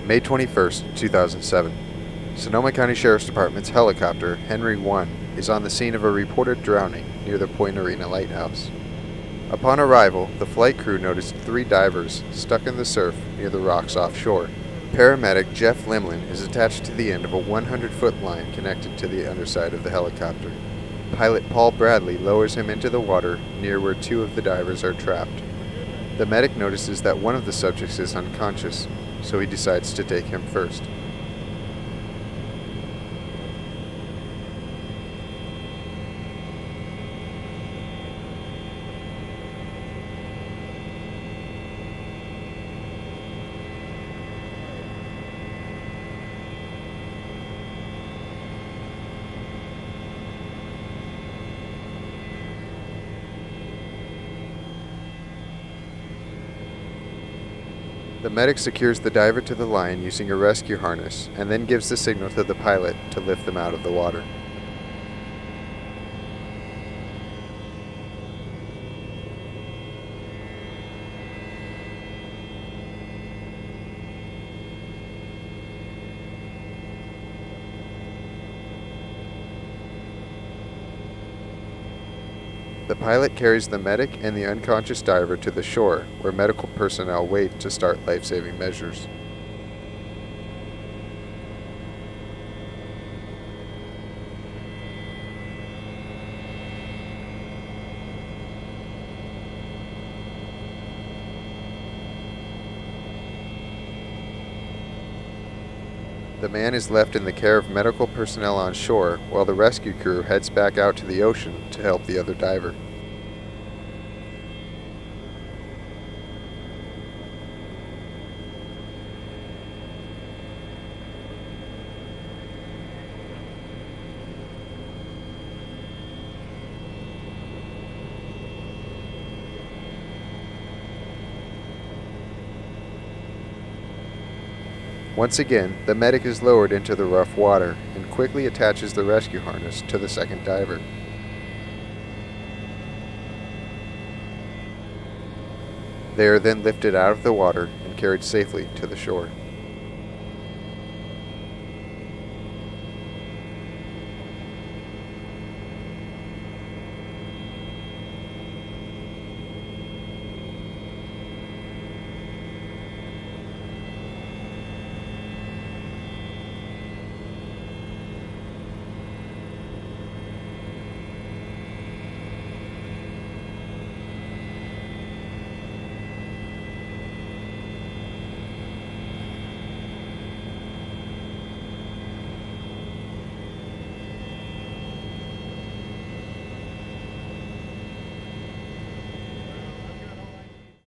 May 21st, 2007. Sonoma County Sheriff's Department's helicopter, Henry 1, is on the scene of a reported drowning near the Point Arena Lighthouse. Upon arrival, the flight crew noticed 3 divers stuck in the surf near the rocks offshore. Paramedic Jeff Limlin is attached to the end of a 100-foot line connected to the underside of the helicopter. Pilot Paul Bradley lowers him into the water near where 2 of the divers are trapped. The medic notices that one of the subjects is unconscious, so he decides to take him first. The medic secures the diver to the line using a rescue harness and then gives the signal to the pilot to lift them out of the water. The pilot carries the medic and the unconscious diver to the shore, where medical personnel wait to start life-saving measures. The man is left in the care of medical personnel on shore, while the rescue crew heads back out to the ocean to help the other diver. Once again, the medic is lowered into the rough water and quickly attaches the rescue harness to the second diver. They are then lifted out of the water and carried safely to the shore.